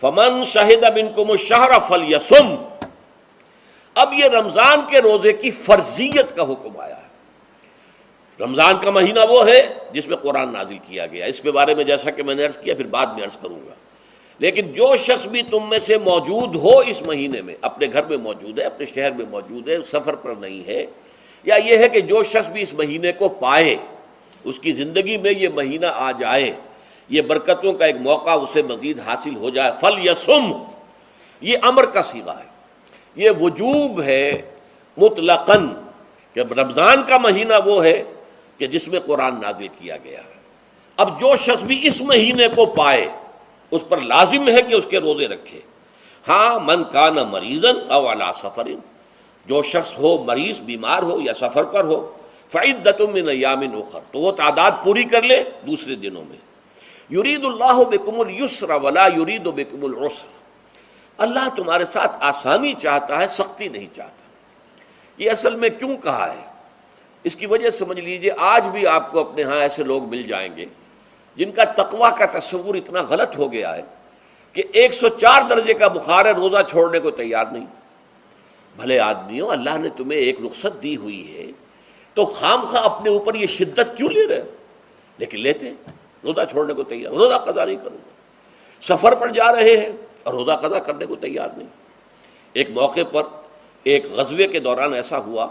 فمن شہد منکم الشہر فلیصم. اب یہ رمضان کے روزے کی فرضیت کا حکم آیا ہے. رمضان کا مہینہ وہ ہے جس میں قرآن نازل کیا گیا. اس کے بارے میں جیسا کہ میں نے عرض کیا پھر بعد میں عرض کروں گا. لیکن جو شخص بھی تم میں سے موجود ہو اس مہینے میں، اپنے گھر میں موجود ہے، اپنے شہر میں موجود ہے، سفر پر نہیں ہے، یا یہ ہے کہ جو شخص بھی اس مہینے کو پائے، اس کی زندگی میں یہ مہینہ آ جائے، یہ برکتوں کا ایک موقع اسے مزید حاصل ہو جائے، فلیصم. یہ امر کا صیغہ ہے، یہ وجوب ہے مطلقاً کہ رمضان کا مہینہ وہ ہے کہ جس میں قرآن نازل کیا گیا ہے. اب جو شخص بھی اس مہینے کو پائے اس پر لازم ہے کہ اس کے روزے رکھے. ہاں من کان مریضا او علی سفر، جو شخص ہو مریض، بیمار ہو یا سفر پر ہو، فعدۃ من ایام اخر، تو وہ تعداد پوری کر لے دوسرے دنوں میں. یرید اللہ بکم الیسر ولا یرید بکم العسر، اللہ تمہارے ساتھ آسانی چاہتا ہے، سختی نہیں چاہتا. یہ اصل میں کیوں کہا ہے اس کی وجہ سمجھ لیجئے. آج بھی آپ کو اپنے ہاں ایسے لوگ مل جائیں گے جن کا تقویٰ کا تصور اتنا غلط ہو گیا ہے کہ 104 درجے کا بخار ہے، روزہ چھوڑنے کو تیار نہیں. بھلے آدمیوں، اللہ نے تمہیں ایک رخصت دی ہوئی ہے تو خام خواہ اپنے اوپر یہ شدت کیوں لے رہے ہو؟ لیکن لیتے، روزہ چھوڑنے کو تیار، روزہ قضا نہیں کروں گا. سفر پر جا رہے ہیں اور روزہ قضا کرنے کو تیار نہیں. ایک موقع پر ایک غزوے کے دوران ایسا ہوا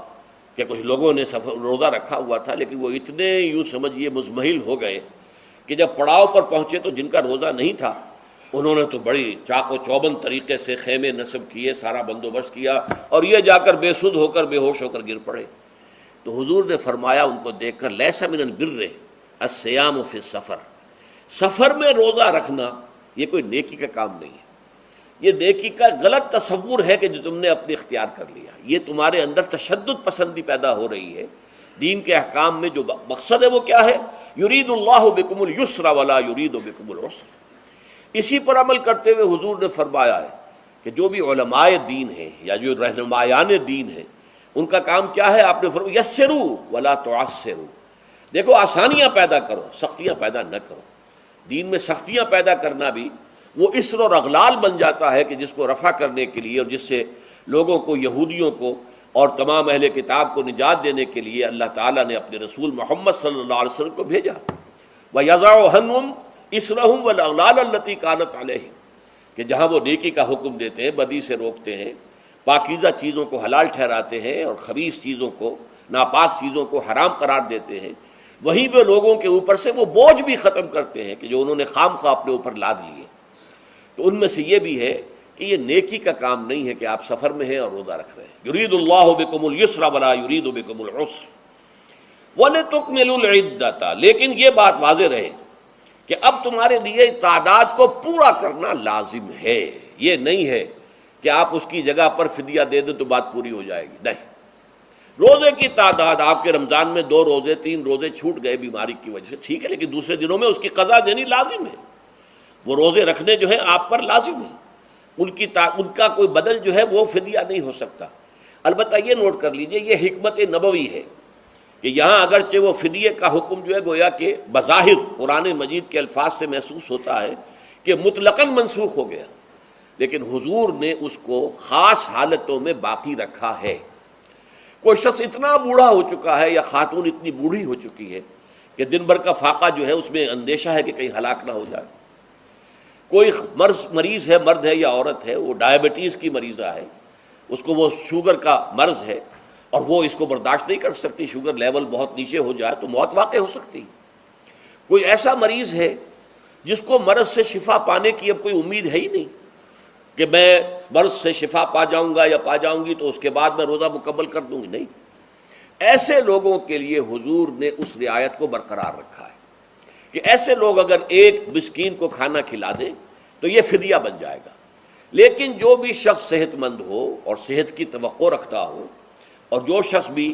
کہ کچھ لوگوں نے روزہ رکھا ہوا تھا، لیکن وہ اتنے یوں سمجھیے مزمحل ہو گئے کہ جب پڑاؤ پر پہنچے تو جن کا روزہ نہیں تھا انہوں نے تو بڑی چاق و چوبند طریقے سے خیمے نصب کیے، سارا بندوبست کیا، اور یہ جا کر بے سدھ ہو کر بے ہوش ہو کر گر پڑے. تو حضور نے فرمایا ان کو دیکھ کر، لیس من البر الصیام فی السفر، سفر میں روزہ رکھنا یہ کوئی نیکی کا کام نہیں ہے. یہ نیکی کا غلط تصور ہے کہ جو تم نے اپنے اختیار کر لیا. یہ تمہارے اندر تشدد پسندی پیدا ہو رہی ہے. دین کے احکام میں جو مقصد ہے وہ کیا ہے؟ یرید اللہ بکم الیسر ولا یرید بکم العسر. اسی پر عمل کرتے ہوئے حضور نے فرمایا ہے کہ جو بھی علماء دین ہیں یا جو رہنمایان دین ہیں ان کا کام کیا ہے؟ آپ نے فرمایا یسروا ولا تعسروا، دیکھو آسانیاں پیدا کرو، سختیاں پیدا نہ کرو. دین میں سختیاں پیدا کرنا بھی وہ اسر اور اغلال بن جاتا ہے کہ جس کو رفع کرنے کے لیے اور جس سے لوگوں کو، یہودیوں کو اور تمام اہل کتاب کو نجات دینے کے لیے اللہ تعالیٰ نے اپنے رسول محمد صلی اللہ علیہ وسلم کو بھیجا. وَيَضَعُ عَنْهُمْ إِصْرَهُمْ وَالْأَغْلَالَ الَّتِي كَانَتْ عَلَيْهِمْ، کہ جہاں وہ نیکی کا حکم دیتے ہیں، بدی سے روکتے ہیں، پاکیزہ چیزوں کو حلال ٹھہراتے ہیں اور خبیث چیزوں کو، ناپاک چیزوں کو حرام قرار دیتے ہیں، وہیں وہ لوگوں کے اوپر سے وہ بوجھ بھی ختم کرتے ہیں کہ جو انہوں نے خام خواہ اپنے اوپر لاد لیے. تو ان میں سے یہ بھی ہے کہ یہ نیکی کا کام نہیں ہے کہ آپ سفر میں ہیں اور روزہ رکھ رہے ہیں. یرید اللہ بکم الیسر ولا یرید بکم العسر وَلِتُكْمِلُوا الْعِدَّةَ، لیکن یہ بات واضح رہے کہ اب تمہارے لیے تعداد کو پورا کرنا لازم ہے. یہ نہیں ہے کہ آپ اس کی جگہ پر فدیہ دے دیں تو بات پوری ہو جائے گی، نہیں. روزے کی تعداد آپ کے رمضان میں 2 روزے 3 روزے چھوٹ گئے بیماری کی وجہ سے، ٹھیک ہے، لیکن دوسرے دنوں میں اس کی قضا دینی لازم ہے. وہ روزے رکھنے جو ہیں آپ پر لازم ہیں، ان کا کوئی بدل جو ہے وہ فدیہ نہیں ہو سکتا. البتہ یہ نوٹ کر لیجئے، یہ حکمت نبوی ہے کہ یہاں اگرچہ وہ فدیے کا حکم جو ہے گویا کہ بظاہر قرآن مجید کے الفاظ سے محسوس ہوتا ہے کہ مطلقاً منسوخ ہو گیا، لیکن حضور نے اس کو خاص حالتوں میں باقی رکھا ہے. کوئی شخص اتنا بوڑھا ہو چکا ہے یا خاتون اتنی بوڑھی ہو چکی ہے کہ دن بھر کا فاقہ جو ہے اس میں اندیشہ ہے کہ کہیں ہلاک نہ ہو جائے. کوئی مریض ہے، مرد ہے یا عورت ہے، وہ ڈائبٹیز کی مریضہ ہے، اس کو وہ شوگر کا مرض ہے اور وہ اس کو برداشت نہیں کر سکتی، شوگر لیول بہت نیچے ہو جائے تو موت واقع ہو سکتی. کوئی ایسا مریض ہے جس کو مرض سے شفا پانے کی اب کوئی امید ہے ہی نہیں کہ میں مرض سے شفا پا جاؤں گا یا پا جاؤں گی تو اس کے بعد میں روزہ مکمل کر دوں گی، نہیں. ایسے لوگوں کے لیے حضور نے اس رعایت کو برقرار رکھا ہے کہ ایسے لوگ اگر ایک مسکین کو کھانا کھلا دیں تو یہ فدیہ بن جائے گا. لیکن جو بھی شخص صحت مند ہو اور صحت کی توقع رکھتا ہو اور جو شخص بھی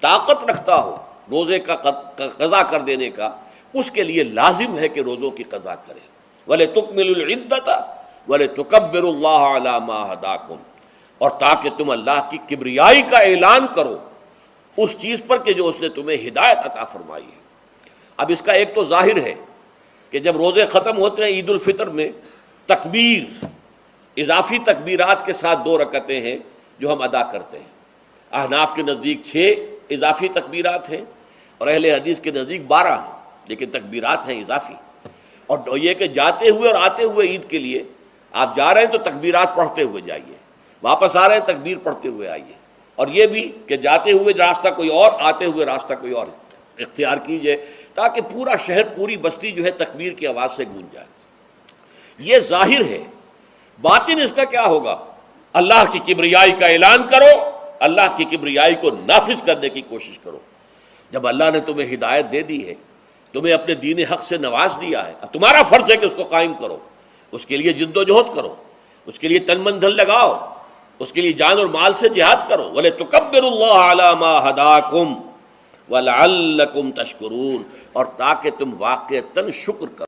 طاقت رکھتا ہو روزے کا قضا کر دینے کا، اس کے لیے لازم ہے کہ روزوں کی قضا کرے. وَلِتُكْمِلُوا الْعِدَّةَ وَلِتُكَبِّرُوا اللَّهَ عَلَى مَا هَدَاكُمْ، اور تاکہ تم اللہ کی کبریائی کا اعلان کرو اس چیز پر کہ جو اس نے تمہیں ہدایت عطا فرمائی ہے. اب اس کا ایک تو ظاہر ہے کہ جب روزے ختم ہوتے ہیں عید الفطر میں تکبیر اضافی تکبیرات کے ساتھ 2 رکعتیں ہیں جو ہم ادا کرتے ہیں. احناف کے نزدیک 6 اضافی تکبیرات ہیں اور اہل حدیث کے نزدیک 12 ہیں، لیکن تکبیرات ہیں اضافی. اور یہ کہ جاتے ہوئے اور آتے ہوئے عید کے لیے آپ جا رہے ہیں تو تکبیرات پڑھتے ہوئے جائیے، واپس آ رہے ہیں تکبیر پڑھتے ہوئے آئیے. اور یہ بھی کہ جاتے ہوئے راستہ کوئی اور، آتے ہوئے راستہ کوئی اور اختیار کیجئے، تاکہ پورا شہر پوری بستی جو ہے تکبیر کی آواز سے گونج جائے. یہ ظاہر ہے. باطن اس کا کیا ہوگا؟ اللہ کی کبریائی کا اعلان کرو، اللہ کی کبریائی کو نافذ کرنے کی کوشش کرو. جب اللہ نے تمہیں ہدایت دے دی ہے، تمہیں اپنے دین حق سے نواز دیا ہے، تمہارا فرض ہے کہ اس کو قائم کرو، اس کے لیے جد و جہد کرو، اس کے لیے تن من دھن لگاؤ، اس کے لیے جان اور مال سے جہاد کرو. وَلِتُكَبِّرُوا اللَّهَ عَلَى مَا هَدَاكُمْ وَلَعَلَّكُمْ تَشْكُرُونَ، اور تاکہ تم واقعتاً شکر کرو.